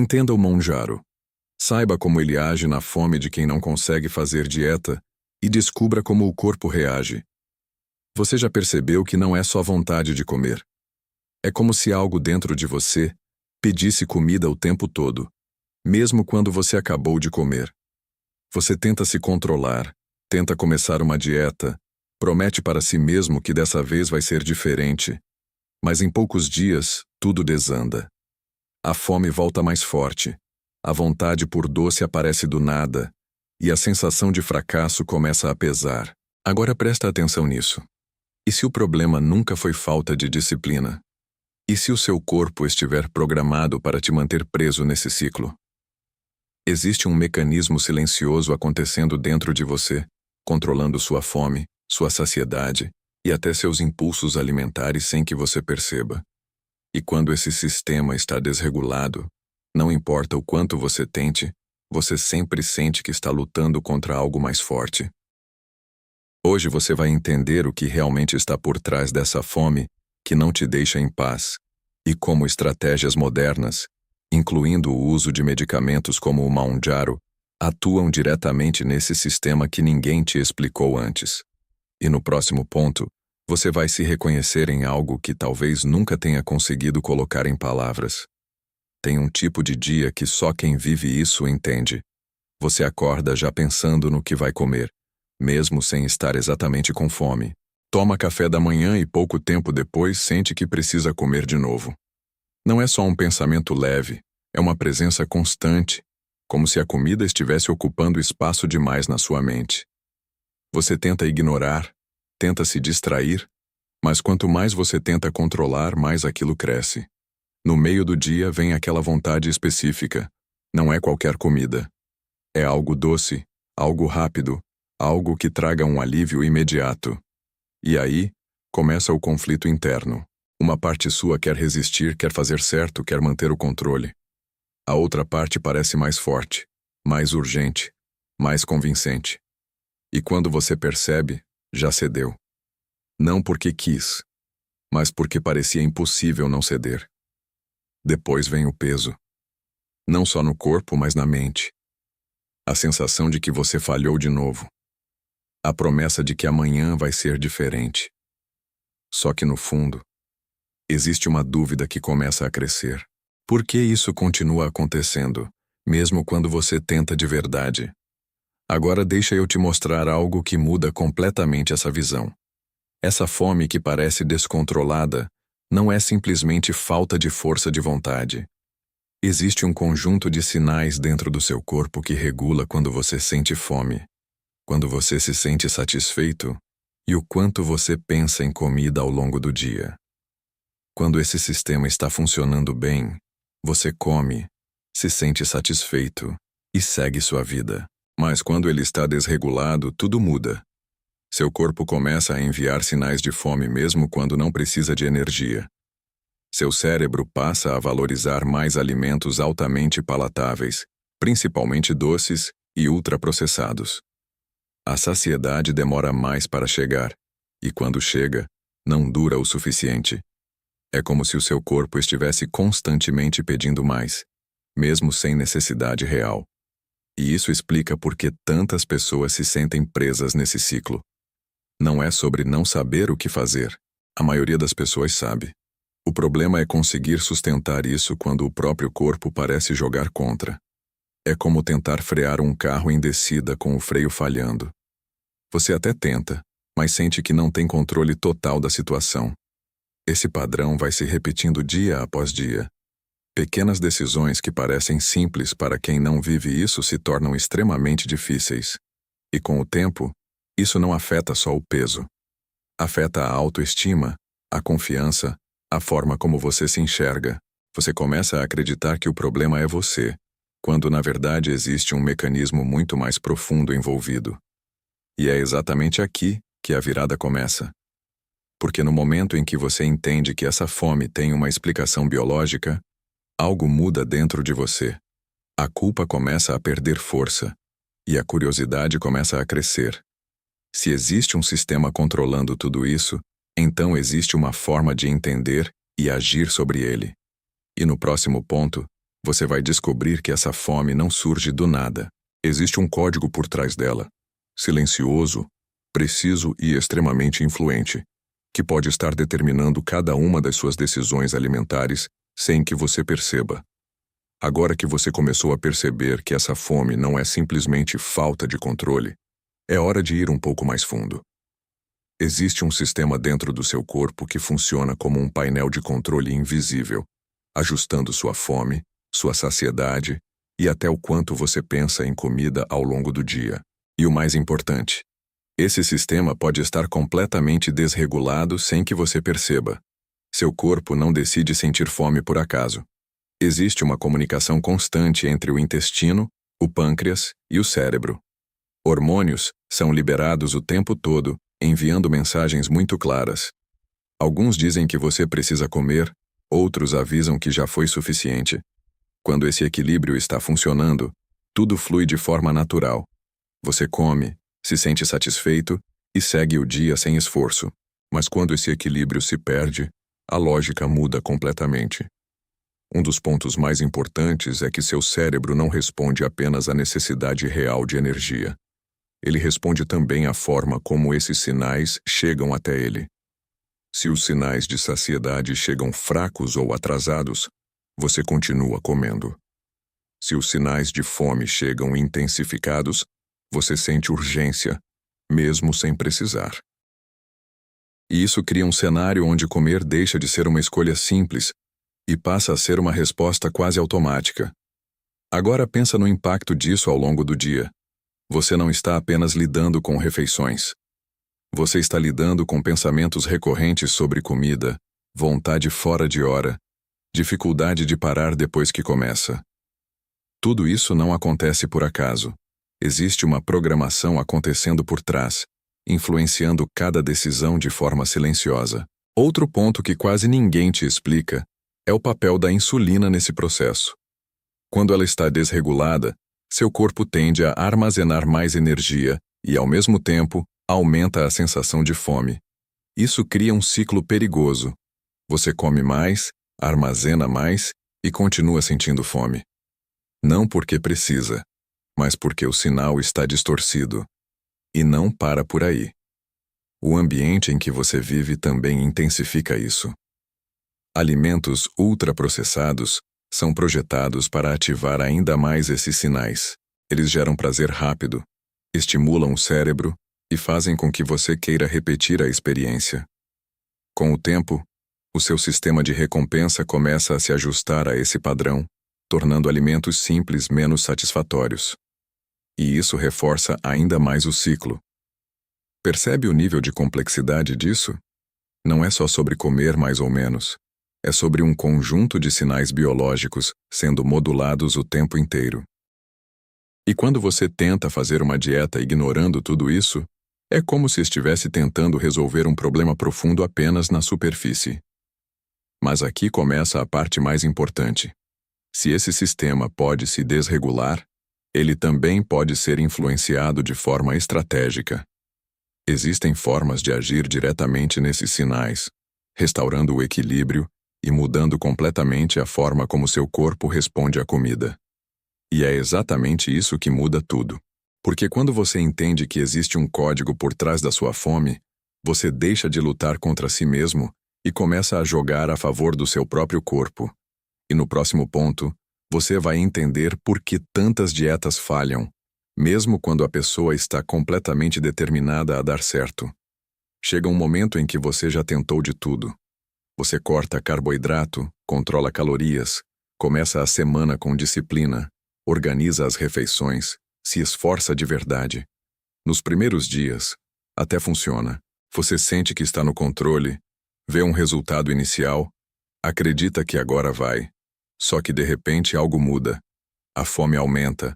Entenda o Monjaro. Saiba como ele age na fome de quem não consegue fazer dieta e descubra como o corpo reage. Você já percebeu que não é só vontade de comer. É como se algo dentro de você pedisse comida o tempo todo, mesmo quando você acabou de comer. Você tenta se controlar, tenta começar uma dieta, promete para si mesmo que dessa vez vai ser diferente, mas em poucos dias tudo desanda. A fome volta mais forte, a vontade por doce aparece do nada, e a sensação de fracasso começa a pesar. Agora presta atenção nisso. E se o problema nunca foi falta de disciplina? E se o seu corpo estiver programado para te manter preso nesse ciclo? Existe um mecanismo silencioso acontecendo dentro de você, controlando sua fome, sua saciedade e até seus impulsos alimentares sem que você perceba. E quando esse sistema está desregulado, não importa o quanto você tente, você sempre sente que está lutando contra algo mais forte. Hoje você vai entender o que realmente está por trás dessa fome que não te deixa em paz, e como estratégias modernas, incluindo o uso de medicamentos como o Monjaro, atuam diretamente nesse sistema que ninguém te explicou antes. E no próximo ponto, você vai se reconhecer em algo que talvez nunca tenha conseguido colocar em palavras. Tem um tipo de dia que só quem vive isso entende. Você acorda já pensando no que vai comer, mesmo sem estar exatamente com fome. Toma café da manhã e pouco tempo depois sente que precisa comer de novo. Não é só um pensamento leve, é uma presença constante, como se a comida estivesse ocupando espaço demais na sua mente. Você tenta ignorar, tenta se distrair, mas quanto mais você tenta controlar, mais aquilo cresce. No meio do dia vem aquela vontade específica. Não é qualquer comida. É algo doce, algo rápido, algo que traga um alívio imediato. E aí, começa o conflito interno. Uma parte sua quer resistir, quer fazer certo, quer manter o controle. A outra parte parece mais forte, mais urgente, mais convincente. E quando você percebe, já cedeu. Não porque quis, mas porque parecia impossível não ceder. Depois vem o peso. Não só no corpo, mas na mente. A sensação de que você falhou de novo. A promessa de que amanhã vai ser diferente. Só que no fundo, existe uma dúvida que começa a crescer. Por que isso continua acontecendo, mesmo quando você tenta de verdade? Agora deixa eu te mostrar algo que muda completamente essa visão. Essa fome que parece descontrolada não é simplesmente falta de força de vontade. Existe um conjunto de sinais dentro do seu corpo que regula quando você sente fome, quando você se sente satisfeito e o quanto você pensa em comida ao longo do dia. Quando esse sistema está funcionando bem, você come, se sente satisfeito e segue sua vida. Mas quando ele está desregulado, tudo muda. Seu corpo começa a enviar sinais de fome mesmo quando não precisa de energia. Seu cérebro passa a valorizar mais alimentos altamente palatáveis, principalmente doces e ultraprocessados. A saciedade demora mais para chegar, e quando chega, não dura o suficiente. É como se o seu corpo estivesse constantemente pedindo mais, mesmo sem necessidade real. E isso explica por que tantas pessoas se sentem presas nesse ciclo. Não é sobre não saber o que fazer. A maioria das pessoas sabe. O problema é conseguir sustentar isso quando o próprio corpo parece jogar contra. É como tentar frear um carro em descida com o freio falhando. Você até tenta, mas sente que não tem controle total da situação. Esse padrão vai se repetindo dia após dia. Pequenas decisões que parecem simples para quem não vive isso se tornam extremamente difíceis. E com o tempo, isso não afeta só o peso. Afeta a autoestima, a confiança, a forma como você se enxerga. Você começa a acreditar que o problema é você, quando na verdade existe um mecanismo muito mais profundo envolvido. E é exatamente aqui que a virada começa. Porque no momento em que você entende que essa fome tem uma explicação biológica, algo muda dentro de você. A culpa começa a perder força, e a curiosidade começa a crescer. Se existe um sistema controlando tudo isso, então existe uma forma de entender e agir sobre ele. E no próximo ponto, você vai descobrir que essa fome não surge do nada. Existe um código por trás dela, silencioso, preciso e extremamente influente, que pode estar determinando cada uma das suas decisões alimentares sem que você perceba. Agora que você começou a perceber que essa fome não é simplesmente falta de controle, é hora de ir um pouco mais fundo. Existe um sistema dentro do seu corpo que funciona como um painel de controle invisível, ajustando sua fome, sua saciedade e até o quanto você pensa em comida ao longo do dia. E o mais importante, esse sistema pode estar completamente desregulado sem que você perceba. Seu corpo não decide sentir fome por acaso. Existe uma comunicação constante entre o intestino, o pâncreas e o cérebro. Hormônios são liberados o tempo todo, enviando mensagens muito claras. Alguns dizem que você precisa comer, outros avisam que já foi suficiente. Quando esse equilíbrio está funcionando, tudo flui de forma natural. Você come, se sente satisfeito e segue o dia sem esforço. Mas quando esse equilíbrio se perde, a lógica muda completamente. Um dos pontos mais importantes é que seu cérebro não responde apenas à necessidade real de energia. Ele responde também à forma como esses sinais chegam até ele. Se os sinais de saciedade chegam fracos ou atrasados, você continua comendo. Se os sinais de fome chegam intensificados, você sente urgência, mesmo sem precisar. E isso cria um cenário onde comer deixa de ser uma escolha simples e passa a ser uma resposta quase automática. Agora pensa no impacto disso ao longo do dia. Você não está apenas lidando com refeições. Você está lidando com pensamentos recorrentes sobre comida, vontade fora de hora, dificuldade de parar depois que começa. Tudo isso não acontece por acaso. Existe uma programação acontecendo por trás, influenciando cada decisão de forma silenciosa. Outro ponto que quase ninguém te explica é o papel da insulina nesse processo. Quando ela está desregulada, seu corpo tende a armazenar mais energia e, ao mesmo tempo, aumenta a sensação de fome. Isso cria um ciclo perigoso. Você come mais, armazena mais e continua sentindo fome. Não porque precisa, mas porque o sinal está distorcido. E não para por aí. O ambiente em que você vive também intensifica isso. Alimentos ultraprocessados são projetados para ativar ainda mais esses sinais. Eles geram prazer rápido, estimulam o cérebro e fazem com que você queira repetir a experiência. Com o tempo, o seu sistema de recompensa começa a se ajustar a esse padrão, tornando alimentos simples menos satisfatórios. E isso reforça ainda mais o ciclo. Percebe o nível de complexidade disso? Não é só sobre comer mais ou menos. É sobre um conjunto de sinais biológicos sendo modulados o tempo inteiro. E quando você tenta fazer uma dieta ignorando tudo isso, é como se estivesse tentando resolver um problema profundo apenas na superfície. Mas aqui começa a parte mais importante. Se esse sistema pode se desregular, ele também pode ser influenciado de forma estratégica. Existem formas de agir diretamente nesses sinais, restaurando o equilíbrio e mudando completamente a forma como seu corpo responde à comida. E é exatamente isso que muda tudo. Porque quando você entende que existe um código por trás da sua fome, você deixa de lutar contra si mesmo e começa a jogar a favor do seu próprio corpo. E no próximo ponto, você vai entender por que tantas dietas falham, mesmo quando a pessoa está completamente determinada a dar certo. Chega um momento em que você já tentou de tudo. Você corta carboidrato, controla calorias, começa a semana com disciplina, organiza as refeições, se esforça de verdade. Nos primeiros dias, até funciona. Você sente que está no controle, vê um resultado inicial, acredita que agora vai. Só que de repente algo muda. A fome aumenta,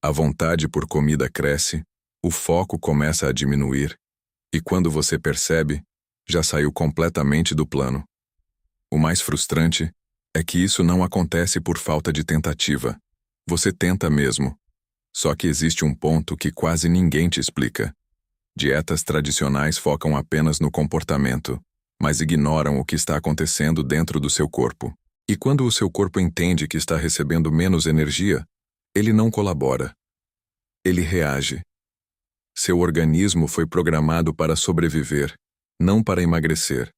a vontade por comida cresce, o foco começa a diminuir, e quando você percebe, já saiu completamente do plano. O mais frustrante é que isso não acontece por falta de tentativa. Você tenta mesmo. Só que existe um ponto que quase ninguém te explica. Dietas tradicionais focam apenas no comportamento, mas ignoram o que está acontecendo dentro do seu corpo. E quando o seu corpo entende que está recebendo menos energia, ele não colabora. Ele reage. Seu organismo foi programado para sobreviver, não para emagrecer.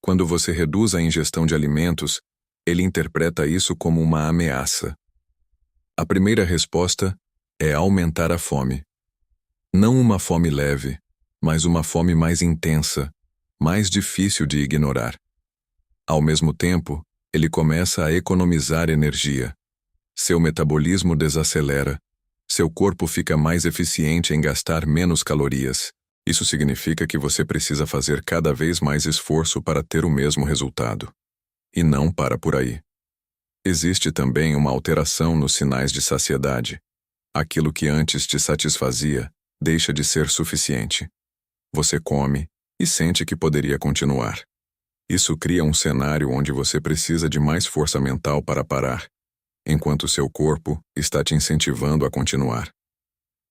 Quando você reduz a ingestão de alimentos, ele interpreta isso como uma ameaça. A primeira resposta é aumentar a fome. Não uma fome leve, mas uma fome mais intensa, mais difícil de ignorar. Ao mesmo tempo, ele começa a economizar energia. Seu metabolismo desacelera. Seu corpo fica mais eficiente em gastar menos calorias. Isso significa que você precisa fazer cada vez mais esforço para ter o mesmo resultado. E não para por aí. Existe também uma alteração nos sinais de saciedade. Aquilo que antes te satisfazia deixa de ser suficiente. Você come e sente que poderia continuar. Isso cria um cenário onde você precisa de mais força mental para parar, enquanto seu corpo está te incentivando a continuar.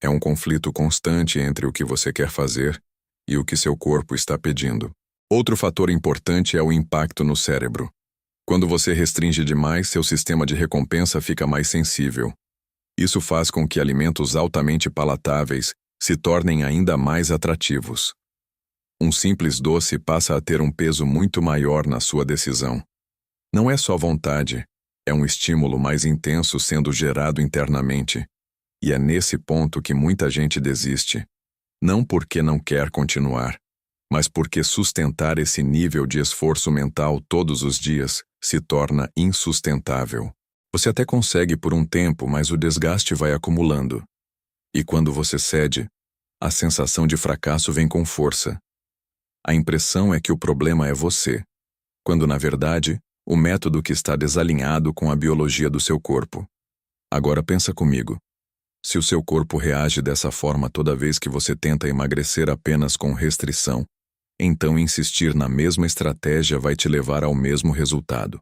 É um conflito constante entre o que você quer fazer e o que seu corpo está pedindo. Outro fator importante é o impacto no cérebro. Quando você restringe demais, seu sistema de recompensa fica mais sensível. Isso faz com que alimentos altamente palatáveis se tornem ainda mais atrativos. Um simples doce passa a ter um peso muito maior na sua decisão. Não é só vontade, é um estímulo mais intenso sendo gerado internamente. E é nesse ponto que muita gente desiste. Não porque não quer continuar, mas porque sustentar esse nível de esforço mental todos os dias se torna insustentável. Você até consegue por um tempo, mas o desgaste vai acumulando. E quando você cede, a sensação de fracasso vem com força. A impressão é que o problema é você, quando na verdade, o método que está desalinhado com a biologia do seu corpo. Agora pensa comigo. Se o seu corpo reage dessa forma toda vez que você tenta emagrecer apenas com restrição, então insistir na mesma estratégia vai te levar ao mesmo resultado.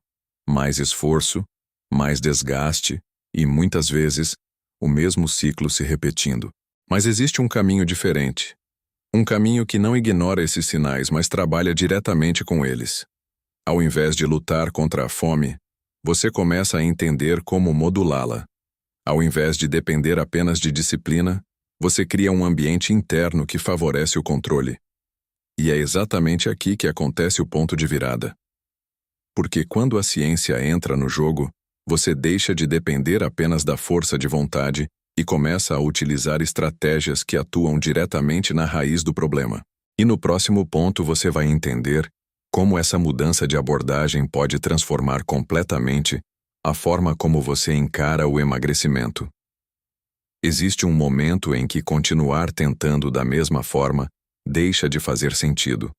Mais esforço, mais desgaste e, muitas vezes, o mesmo ciclo se repetindo. Mas existe um caminho diferente. Um caminho que não ignora esses sinais, mas trabalha diretamente com eles. Ao invés de lutar contra a fome, você começa a entender como modulá-la. Ao invés de depender apenas de disciplina, você cria um ambiente interno que favorece o controle. E é exatamente aqui que acontece o ponto de virada. Porque quando a ciência entra no jogo, você deixa de depender apenas da força de vontade e começa a utilizar estratégias que atuam diretamente na raiz do problema. E no próximo ponto você vai entender como essa mudança de abordagem pode transformar completamente a forma como você encara o emagrecimento. Existe um momento em que continuar tentando da mesma forma deixa de fazer sentido.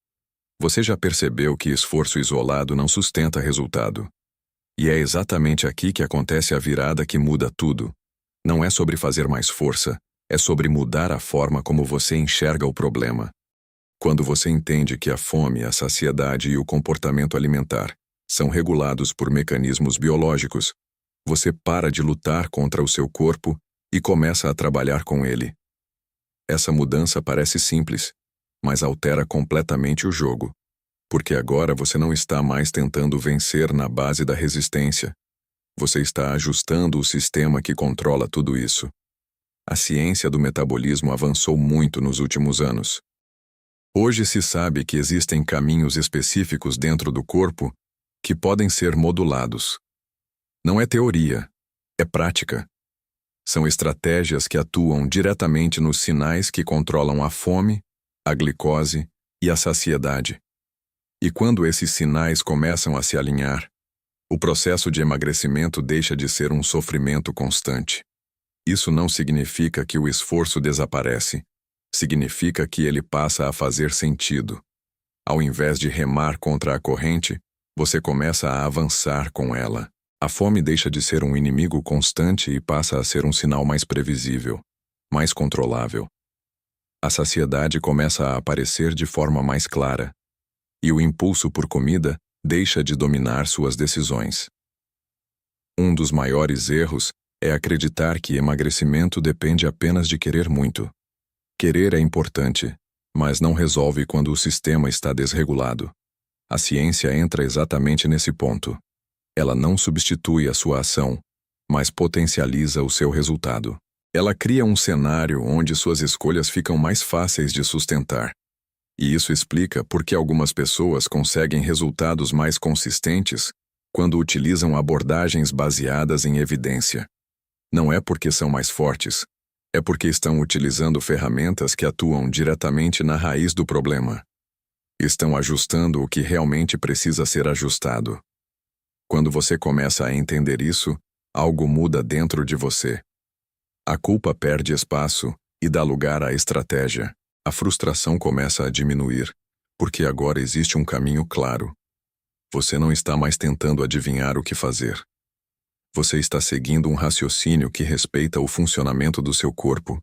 Você já percebeu que esforço isolado não sustenta resultado. E é exatamente aqui que acontece a virada que muda tudo. Não é sobre fazer mais força, é sobre mudar a forma como você enxerga o problema. Quando você entende que a fome, a saciedade e o comportamento alimentar são regulados por mecanismos biológicos, você para de lutar contra o seu corpo e começa a trabalhar com ele. Essa mudança parece simples, mas altera completamente o jogo, porque agora você não está mais tentando vencer na base da resistência. Você está ajustando o sistema que controla tudo isso. A ciência do metabolismo avançou muito nos últimos anos. Hoje se sabe que existem caminhos específicos dentro do corpo que podem ser modulados. Não é teoria, é prática. São estratégias que atuam diretamente nos sinais que controlam a fome, a glicose e a saciedade. E quando esses sinais começam a se alinhar, o processo de emagrecimento deixa de ser um sofrimento constante. Isso não significa que o esforço desaparece. Significa que ele passa a fazer sentido. Ao invés de remar contra a corrente, você começa a avançar com ela. A fome deixa de ser um inimigo constante e passa a ser um sinal mais previsível, mais controlável. A saciedade começa a aparecer de forma mais clara. E o impulso por comida deixa de dominar suas decisões. Um dos maiores erros é acreditar que emagrecimento depende apenas de querer muito. Querer é importante, mas não resolve quando o sistema está desregulado. A ciência entra exatamente nesse ponto. Ela não substitui a sua ação, mas potencializa o seu resultado. Ela cria um cenário onde suas escolhas ficam mais fáceis de sustentar. E isso explica por que algumas pessoas conseguem resultados mais consistentes quando utilizam abordagens baseadas em evidência. Não é porque são mais fortes, é porque estão utilizando ferramentas que atuam diretamente na raiz do problema. Estão ajustando o que realmente precisa ser ajustado. Quando você começa a entender isso, algo muda dentro de você. A culpa perde espaço e dá lugar à estratégia. A frustração começa a diminuir, porque agora existe um caminho claro. Você não está mais tentando adivinhar o que fazer. Você está seguindo um raciocínio que respeita o funcionamento do seu corpo.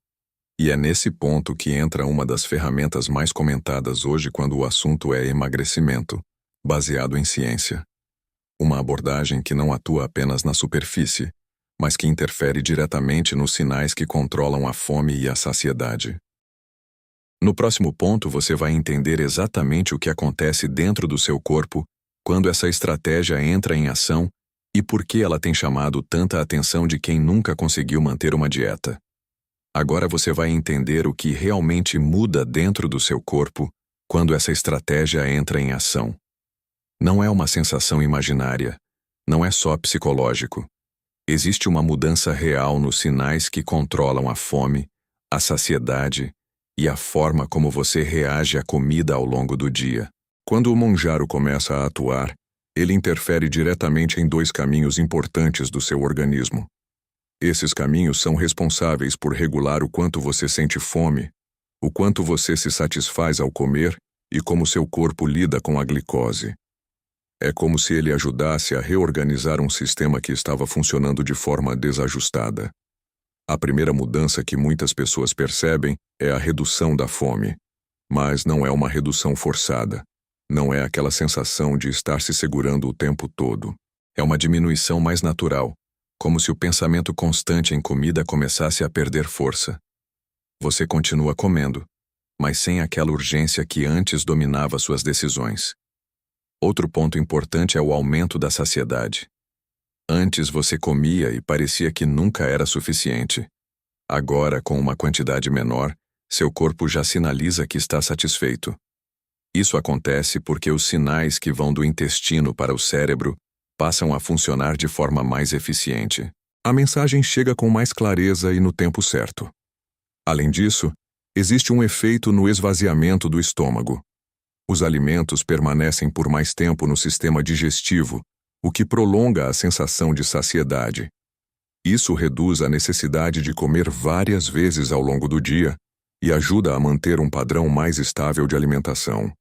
E é nesse ponto que entra uma das ferramentas mais comentadas hoje quando o assunto é emagrecimento, baseado em ciência. Uma abordagem que não atua apenas na superfície, mas que interfere diretamente nos sinais que controlam a fome e a saciedade. No próximo ponto, você vai entender exatamente o que acontece dentro do seu corpo quando essa estratégia entra em ação e por que ela tem chamado tanta atenção de quem nunca conseguiu manter uma dieta. Agora você vai entender o que realmente muda dentro do seu corpo quando essa estratégia entra em ação. Não é uma sensação imaginária, não é só psicológico. Existe uma mudança real nos sinais que controlam a fome, a saciedade e a forma como você reage à comida ao longo do dia. Quando o Monjaro começa a atuar, ele interfere diretamente em dois caminhos importantes do seu organismo. Esses caminhos são responsáveis por regular o quanto você sente fome, o quanto você se satisfaz ao comer e como seu corpo lida com a glicose. É como se ele ajudasse a reorganizar um sistema que estava funcionando de forma desajustada. A primeira mudança que muitas pessoas percebem é a redução da fome. Mas não é uma redução forçada. Não é aquela sensação de estar se segurando o tempo todo. É uma diminuição mais natural, como se o pensamento constante em comida começasse a perder força. Você continua comendo, mas sem aquela urgência que antes dominava suas decisões. Outro ponto importante é o aumento da saciedade. Antes você comia e parecia que nunca era suficiente. Agora, com uma quantidade menor, seu corpo já sinaliza que está satisfeito. Isso acontece porque os sinais que vão do intestino para o cérebro passam a funcionar de forma mais eficiente. A mensagem chega com mais clareza e no tempo certo. Além disso, existe um efeito no esvaziamento do estômago. Os alimentos permanecem por mais tempo no sistema digestivo, o que prolonga a sensação de saciedade. Isso reduz a necessidade de comer várias vezes ao longo do dia e ajuda a manter um padrão mais estável de alimentação.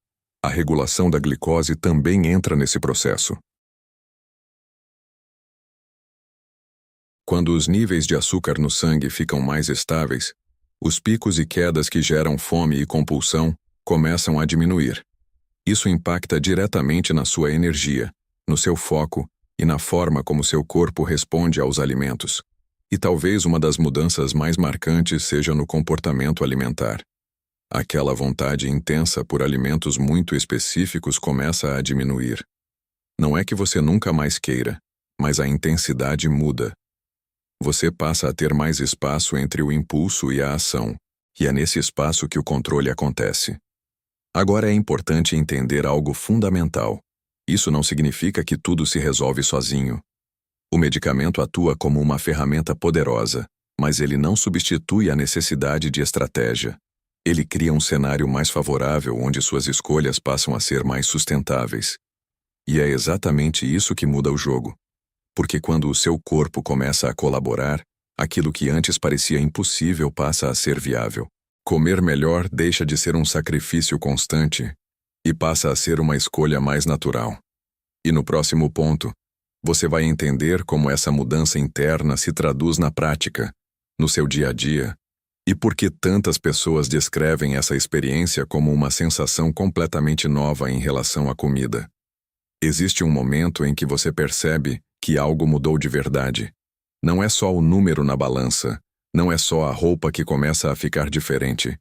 A regulação da glicose também entra nesse processo. Quando os níveis de açúcar no sangue ficam mais estáveis, os picos e quedas que geram fome e compulsão começam a diminuir. Isso impacta diretamente na sua energia, no seu foco e na forma como seu corpo responde aos alimentos. E talvez uma das mudanças mais marcantes seja no comportamento alimentar. Aquela vontade intensa por alimentos muito específicos começa a diminuir. Não é que você nunca mais queira, mas a intensidade muda. Você passa a ter mais espaço entre o impulso e a ação, e é nesse espaço que o controle acontece. Agora é importante entender algo fundamental. Isso não significa que tudo se resolve sozinho. O medicamento atua como uma ferramenta poderosa, mas ele não substitui a necessidade de estratégia. Ele cria um cenário mais favorável onde suas escolhas passam a ser mais sustentáveis. E é exatamente isso que muda o jogo. Porque quando o seu corpo começa a colaborar, aquilo que antes parecia impossível passa a ser viável. Comer melhor deixa de ser um sacrifício constante e passa a ser uma escolha mais natural. E no próximo ponto, você vai entender como essa mudança interna se traduz na prática, no seu dia a dia, e por que tantas pessoas descrevem essa experiência como uma sensação completamente nova em relação à comida. Existe um momento em que você percebe que algo mudou de verdade. Não é só o número na balança, não é só a roupa que começa a ficar diferente.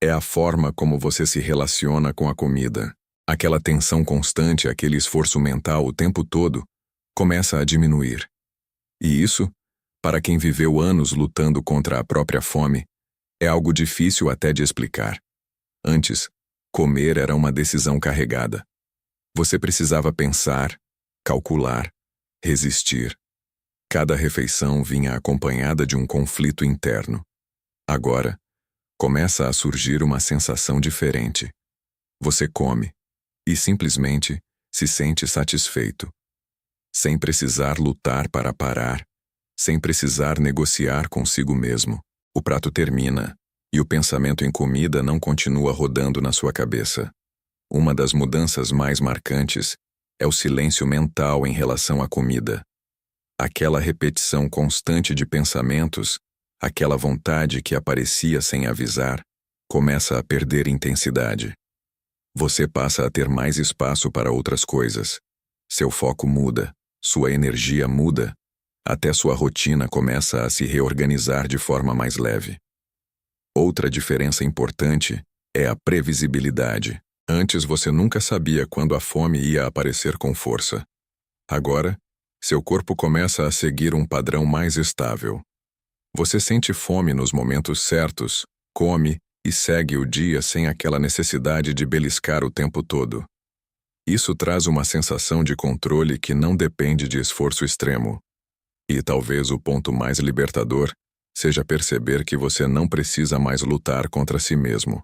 É a forma como você se relaciona com a comida. Aquela tensão constante, aquele esforço mental o tempo todo, começa a diminuir. E isso, para quem viveu anos lutando contra a própria fome, é algo difícil até de explicar. Antes, comer era uma decisão carregada. Você precisava pensar, calcular, resistir. Cada refeição vinha acompanhada de um conflito interno. Agora, começa a surgir uma sensação diferente. Você come e simplesmente se sente satisfeito, sem precisar lutar para parar, sem precisar negociar consigo mesmo. O prato termina e o pensamento em comida não continua rodando na sua cabeça. Uma das mudanças mais marcantes é o silêncio mental em relação à comida. Aquela repetição constante de pensamentos, aquela vontade que aparecia sem avisar, começa a perder intensidade. Você passa a ter mais espaço para outras coisas. Seu foco muda, sua energia muda, até sua rotina começa a se reorganizar de forma mais leve. Outra diferença importante é a previsibilidade. Antes você nunca sabia quando a fome ia aparecer com força. Agora, seu corpo começa a seguir um padrão mais estável. Você sente fome nos momentos certos, come e segue o dia sem aquela necessidade de beliscar o tempo todo. Isso traz uma sensação de controle que não depende de esforço extremo. E talvez o ponto mais libertador seja perceber que você não precisa mais lutar contra si mesmo.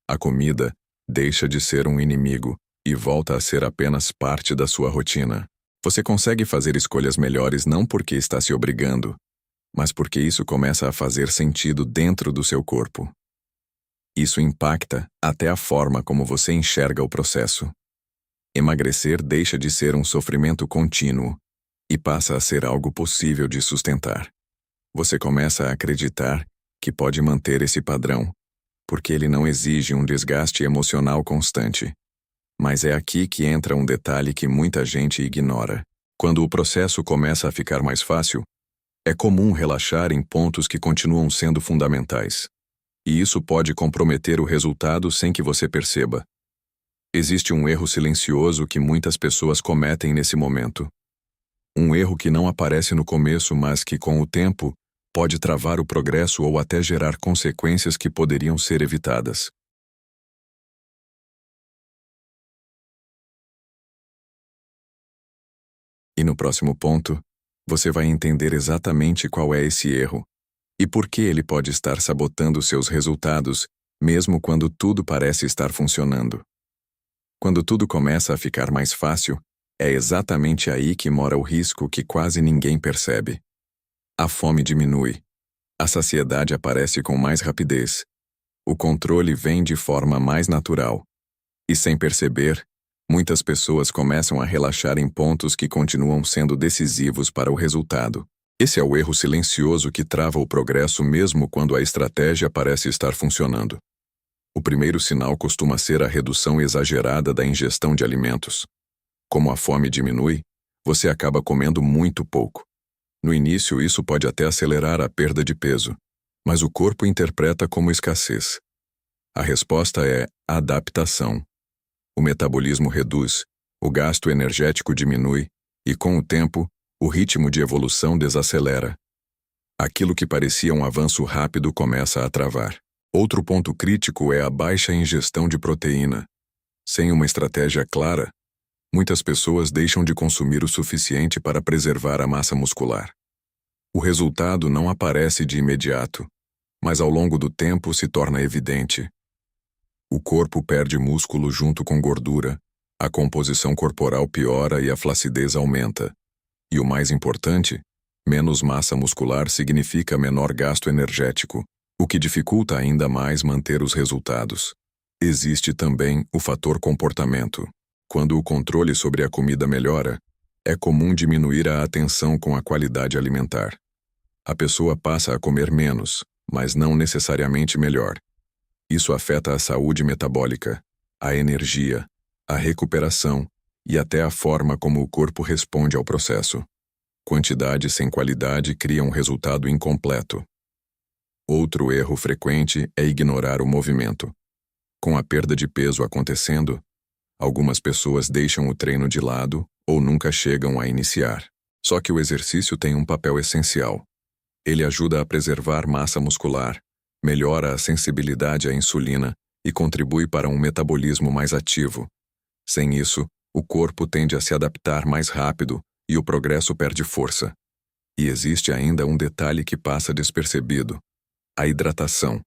A comida deixa de ser um inimigo e volta a ser apenas parte da sua rotina. Você consegue fazer escolhas melhores não porque está se obrigando, mas porque isso começa a fazer sentido dentro do seu corpo. Isso impacta até a forma como você enxerga o processo. Emagrecer deixa de ser um sofrimento contínuo e passa a ser algo possível de sustentar. Você começa a acreditar que pode manter esse padrão, porque ele não exige um desgaste emocional constante. Mas é aqui que entra um detalhe que muita gente ignora. Quando o processo começa a ficar mais fácil, é comum relaxar em pontos que continuam sendo fundamentais. E isso pode comprometer o resultado sem que você perceba. Existe um erro silencioso que muitas pessoas cometem nesse momento. Um erro que não aparece no começo, mas que, com o tempo, pode travar o progresso ou até gerar consequências que poderiam ser evitadas. E no próximo ponto, você vai entender exatamente qual é esse erro e por que ele pode estar sabotando seus resultados, mesmo quando tudo parece estar funcionando. Quando tudo começa a ficar mais fácil, é exatamente aí que mora o risco que quase ninguém percebe. A fome diminui. A saciedade aparece com mais rapidez. O controle vem de forma mais natural. E sem perceber, muitas pessoas começam a relaxar em pontos que continuam sendo decisivos para o resultado. Esse é o erro silencioso que trava o progresso mesmo quando a estratégia parece estar funcionando. O primeiro sinal costuma ser a redução exagerada da ingestão de alimentos. Como a fome diminui, você acaba comendo muito pouco. No início, isso pode até acelerar a perda de peso, mas o corpo interpreta como escassez. A resposta é adaptação. O metabolismo reduz, o gasto energético diminui e, com o tempo, o ritmo de evolução desacelera. Aquilo que parecia um avanço rápido começa a travar. Outro ponto crítico é a baixa ingestão de proteína. Sem uma estratégia clara, muitas pessoas deixam de consumir o suficiente para preservar a massa muscular. O resultado não aparece de imediato, mas ao longo do tempo se torna evidente. O corpo perde músculo junto com gordura, a composição corporal piora e a flacidez aumenta. E o mais importante, menos massa muscular significa menor gasto energético, o que dificulta ainda mais manter os resultados. Existe também o fator comportamento. Quando o controle sobre a comida melhora, é comum diminuir a atenção com a qualidade alimentar. A pessoa passa a comer menos, mas não necessariamente melhor. Isso afeta a saúde metabólica, a energia, a recuperação e até a forma como o corpo responde ao processo. Quantidade sem qualidade cria um resultado incompleto. Outro erro frequente é ignorar o movimento. Com a perda de peso acontecendo, algumas pessoas deixam o treino de lado ou nunca chegam a iniciar. Só que o exercício tem um papel essencial. Ele ajuda a preservar massa muscular, melhora a sensibilidade à insulina e contribui para um metabolismo mais ativo. Sem isso, o corpo tende a se adaptar mais rápido e o progresso perde força. E existe ainda um detalhe que passa despercebido: a hidratação.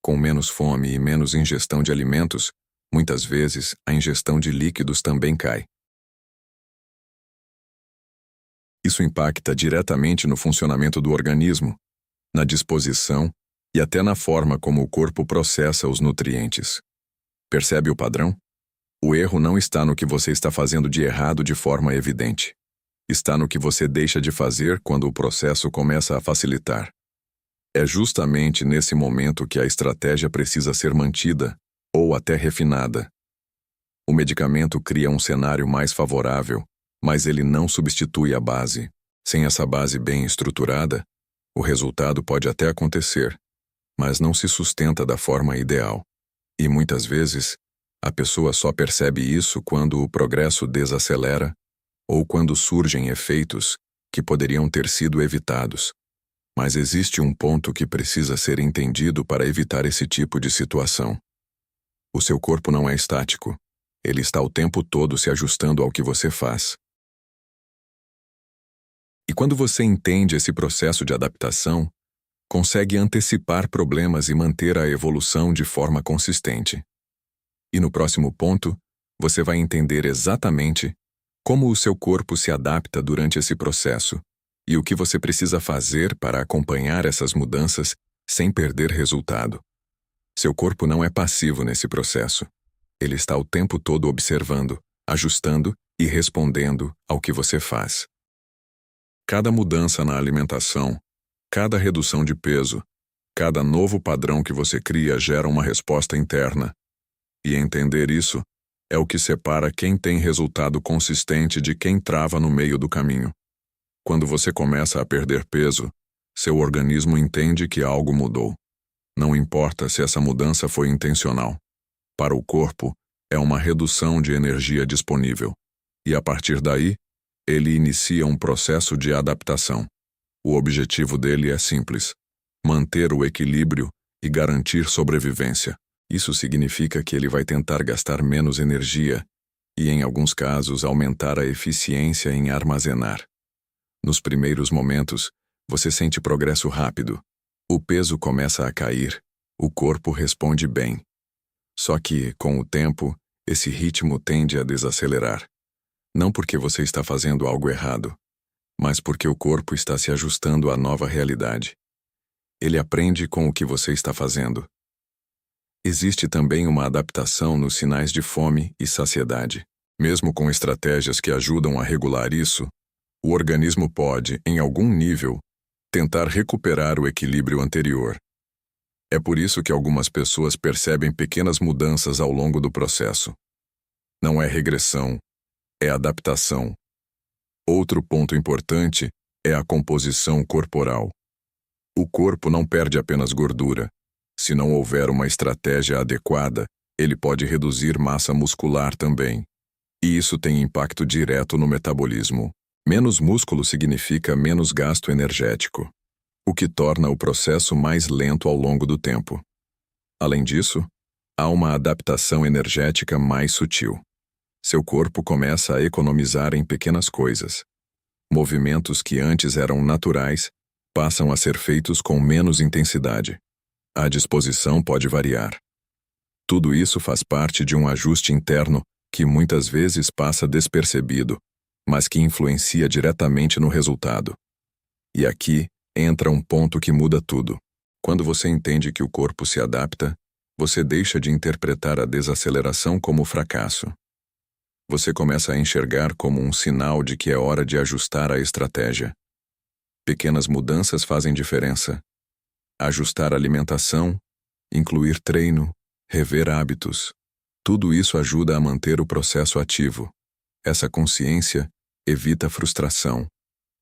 Com menos fome e menos ingestão de alimentos, muitas vezes a ingestão de líquidos também cai. Isso impacta diretamente no funcionamento do organismo, na disposição e até na forma como o corpo processa os nutrientes. Percebe o padrão? O erro não está no que você está fazendo de errado de forma evidente. Está no que você deixa de fazer quando o processo começa a facilitar. É justamente nesse momento que a estratégia precisa ser mantida ou até refinada. O medicamento cria um cenário mais favorável, mas ele não substitui a base. Sem essa base bem estruturada, o resultado pode até acontecer, mas não se sustenta da forma ideal. E muitas vezes, a pessoa só percebe isso quando o progresso desacelera ou quando surgem efeitos que poderiam ter sido evitados. Mas existe um ponto que precisa ser entendido para evitar esse tipo de situação. O seu corpo não é estático. Ele está o tempo todo se ajustando ao que você faz. E quando você entende esse processo de adaptação, consegue antecipar problemas e manter a evolução de forma consistente. E no próximo ponto, você vai entender exatamente como o seu corpo se adapta durante esse processo e o que você precisa fazer para acompanhar essas mudanças sem perder resultado. Seu corpo não é passivo nesse processo. Ele está o tempo todo observando, ajustando e respondendo ao que você faz. Cada mudança na alimentação, cada redução de peso, cada novo padrão que você cria gera uma resposta interna. E entender isso é o que separa quem tem resultado consistente de quem trava no meio do caminho. Quando você começa a perder peso, seu organismo entende que algo mudou. Não importa se essa mudança foi intencional. Para o corpo, é uma redução de energia disponível. E a partir daí, ele inicia um processo de adaptação. O objetivo dele é simples: manter o equilíbrio e garantir sobrevivência. Isso significa que ele vai tentar gastar menos energia e, em alguns casos, aumentar a eficiência em armazenar. Nos primeiros momentos, você sente progresso rápido. O peso começa a cair, o corpo responde bem. Só que, com o tempo, esse ritmo tende a desacelerar. Não porque você está fazendo algo errado, mas porque o corpo está se ajustando à nova realidade. Ele aprende com o que você está fazendo. Existe também uma adaptação nos sinais de fome e saciedade. Mesmo com estratégias que ajudam a regular isso, o organismo pode, em algum nível, tentar recuperar o equilíbrio anterior. É por isso que algumas pessoas percebem pequenas mudanças ao longo do processo. Não é regressão, é adaptação. Outro ponto importante é a composição corporal. O corpo não perde apenas gordura. Se não houver uma estratégia adequada, ele pode reduzir massa muscular também. E isso tem impacto direto no metabolismo. Menos músculo significa menos gasto energético, o que torna o processo mais lento ao longo do tempo. Além disso, há uma adaptação energética mais sutil. Seu corpo começa a economizar em pequenas coisas. Movimentos que antes eram naturais passam a ser feitos com menos intensidade. A disposição pode variar. Tudo isso faz parte de um ajuste interno que muitas vezes passa despercebido, mas que influencia diretamente no resultado. E aqui entra um ponto que muda tudo. Quando você entende que o corpo se adapta, você deixa de interpretar a desaceleração como fracasso. Você começa a enxergar como um sinal de que é hora de ajustar a estratégia. Pequenas mudanças fazem diferença. Ajustar a alimentação, incluir treino, rever hábitos. Tudo isso ajuda a manter o processo ativo. Essa consciência evita frustração.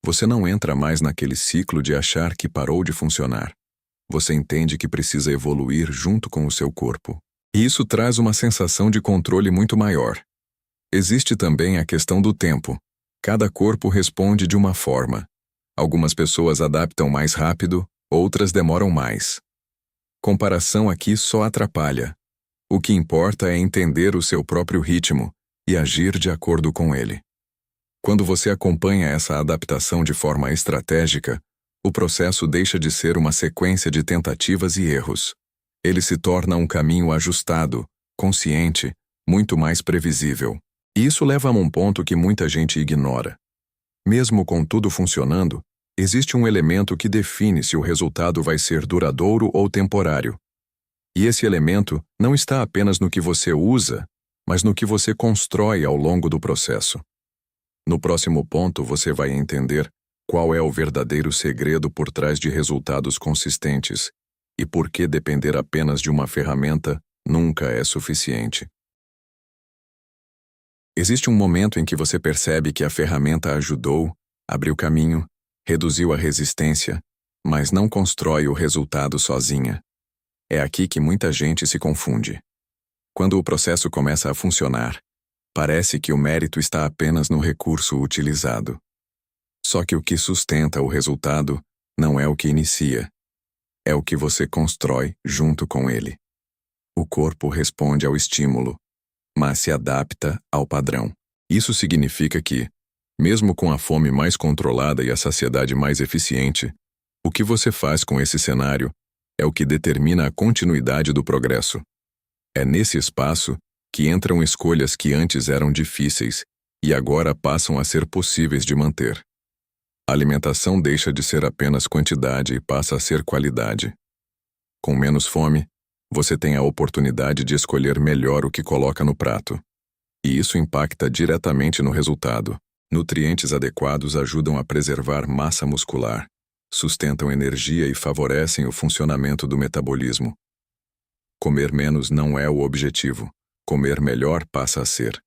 Você não entra mais naquele ciclo de achar que parou de funcionar. Você entende que precisa evoluir junto com o seu corpo. E isso traz uma sensação de controle muito maior. Existe também a questão do tempo. Cada corpo responde de uma forma. Algumas pessoas adaptam mais rápido, outras demoram mais. Comparação aqui só atrapalha. O que importa é entender o seu próprio ritmo e agir de acordo com ele. Quando você acompanha essa adaptação de forma estratégica, o processo deixa de ser uma sequência de tentativas e erros. Ele se torna um caminho ajustado, consciente, muito mais previsível. E isso leva a um ponto que muita gente ignora. Mesmo com tudo funcionando, existe um elemento que define se o resultado vai ser duradouro ou temporário. E esse elemento não está apenas no que você usa, mas no que você constrói ao longo do processo. No próximo ponto, você vai entender qual é o verdadeiro segredo por trás de resultados consistentes e por que depender apenas de uma ferramenta nunca é suficiente. Existe um momento em que você percebe que a ferramenta ajudou, abriu caminho, reduziu a resistência, mas não constrói o resultado sozinha. É aqui que muita gente se confunde. Quando o processo começa a funcionar, parece que o mérito está apenas no recurso utilizado. Só que o que sustenta o resultado não é o que inicia, é o que você constrói junto com ele. O corpo responde ao estímulo, mas se adapta ao padrão. Isso significa que, mesmo com a fome mais controlada e a saciedade mais eficiente, o que você faz com esse cenário é o que determina a continuidade do progresso. É nesse espaço que entram escolhas que antes eram difíceis e agora passam a ser possíveis de manter. A alimentação deixa de ser apenas quantidade e passa a ser qualidade. Com menos fome, você tem a oportunidade de escolher melhor o que coloca no prato. E isso impacta diretamente no resultado. Nutrientes adequados ajudam a preservar massa muscular, sustentam energia e favorecem o funcionamento do metabolismo. Comer menos não é o objetivo. Comer melhor passa a ser.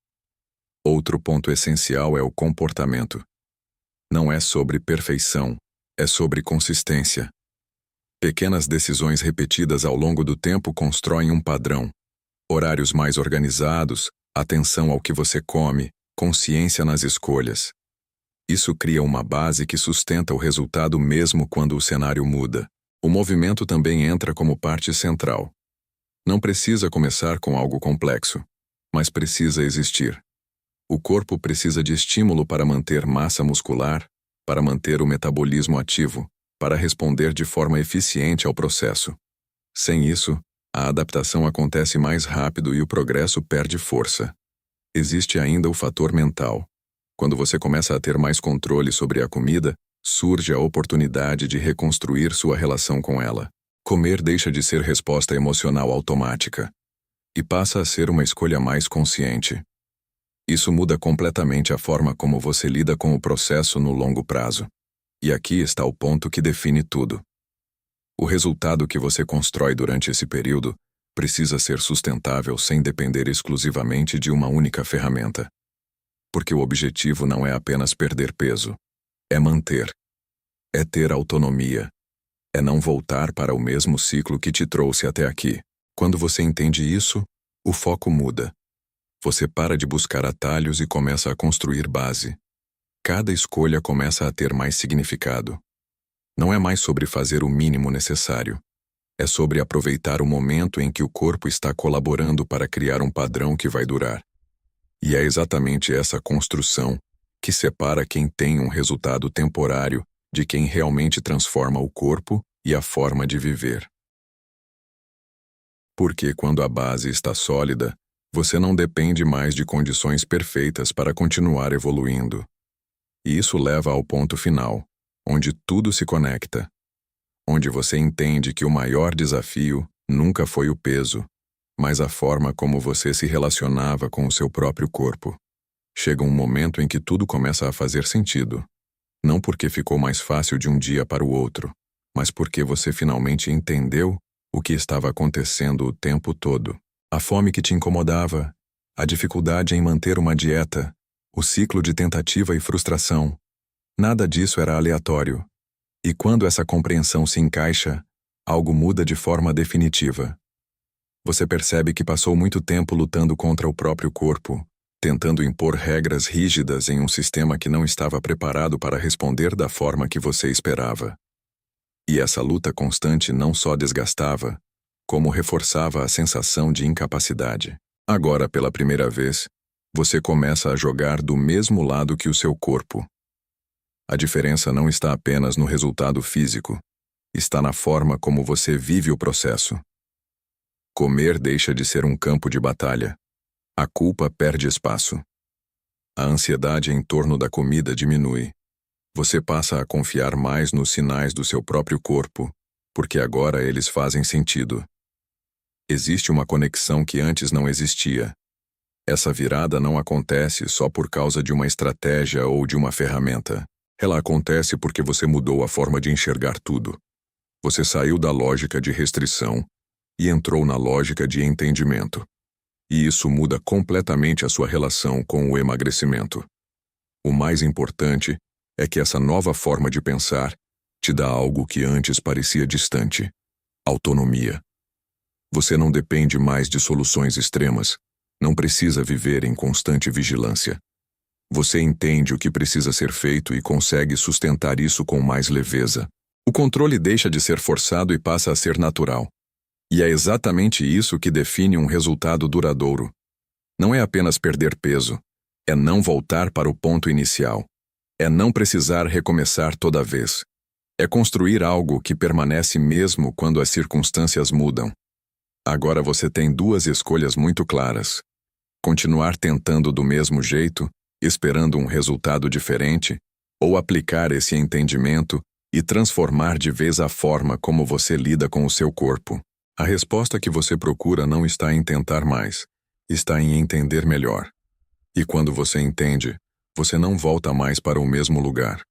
Outro ponto essencial é o comportamento. Não é sobre perfeição, é sobre consistência. Pequenas decisões repetidas ao longo do tempo constroem um padrão. Horários mais organizados, atenção ao que você come, consciência nas escolhas. Isso cria uma base que sustenta o resultado mesmo quando o cenário muda. O movimento também entra como parte central. Não precisa começar com algo complexo, mas precisa existir. O corpo precisa de estímulo para manter massa muscular, para manter o metabolismo ativo, para responder de forma eficiente ao processo. Sem isso, a adaptação acontece mais rápido e o progresso perde força. Existe ainda o fator mental. Quando você começa a ter mais controle sobre a comida, surge a oportunidade de reconstruir sua relação com ela. Comer deixa de ser resposta emocional automática e passa a ser uma escolha mais consciente. Isso muda completamente a forma como você lida com o processo no longo prazo. E aqui está o ponto que define tudo. O resultado que você constrói durante esse período precisa ser sustentável sem depender exclusivamente de uma única ferramenta. Porque o objetivo não é apenas perder peso, é manter, é ter autonomia, é não voltar para o mesmo ciclo que te trouxe até aqui. Quando você entende isso, o foco muda. Você para de buscar atalhos e começa a construir base. Cada escolha começa a ter mais significado. Não é mais sobre fazer o mínimo necessário. É sobre aproveitar o momento em que o corpo está colaborando para criar um padrão que vai durar. E é exatamente essa construção que separa quem tem um resultado temporário de quem realmente transforma o corpo e a forma de viver. Porque quando a base está sólida, você não depende mais de condições perfeitas para continuar evoluindo. E isso leva ao ponto final, onde tudo se conecta. Onde você entende que o maior desafio nunca foi o peso, mas a forma como você se relacionava com o seu próprio corpo. Chega um momento em que tudo começa a fazer sentido. Não porque ficou mais fácil de um dia para o outro, mas porque você finalmente entendeu o que estava acontecendo o tempo todo. A fome que te incomodava, a dificuldade em manter uma dieta, o ciclo de tentativa e frustração. Nada disso era aleatório. E quando essa compreensão se encaixa, algo muda de forma definitiva. Você percebe que passou muito tempo lutando contra o próprio corpo, tentando impor regras rígidas em um sistema que não estava preparado para responder da forma que você esperava. E essa luta constante não só desgastava, como reforçava a sensação de incapacidade. Agora, pela primeira vez, você começa a jogar do mesmo lado que o seu corpo. A diferença não está apenas no resultado físico, está na forma como você vive o processo. Comer deixa de ser um campo de batalha. A culpa perde espaço. A ansiedade em torno da comida diminui. Você passa a confiar mais nos sinais do seu próprio corpo, porque agora eles fazem sentido. Existe uma conexão que antes não existia. Essa virada não acontece só por causa de uma estratégia ou de uma ferramenta. Ela acontece porque você mudou a forma de enxergar tudo. Você saiu da lógica de restrição e entrou na lógica de entendimento. E isso muda completamente a sua relação com o emagrecimento. O mais importante é que essa nova forma de pensar te dá algo que antes parecia distante: autonomia. Você não depende mais de soluções extremas, não precisa viver em constante vigilância. Você entende o que precisa ser feito e consegue sustentar isso com mais leveza. O controle deixa de ser forçado e passa a ser natural. E é exatamente isso que define um resultado duradouro. Não é apenas perder peso, é não voltar para o ponto inicial. É não precisar recomeçar toda vez. É construir algo que permanece mesmo quando as circunstâncias mudam. Agora você tem duas escolhas muito claras: continuar tentando do mesmo jeito, esperando um resultado diferente, ou aplicar esse entendimento e transformar de vez a forma como você lida com o seu corpo. A resposta que você procura não está em tentar mais, está em entender melhor. E quando você entende, você não volta mais para o mesmo lugar.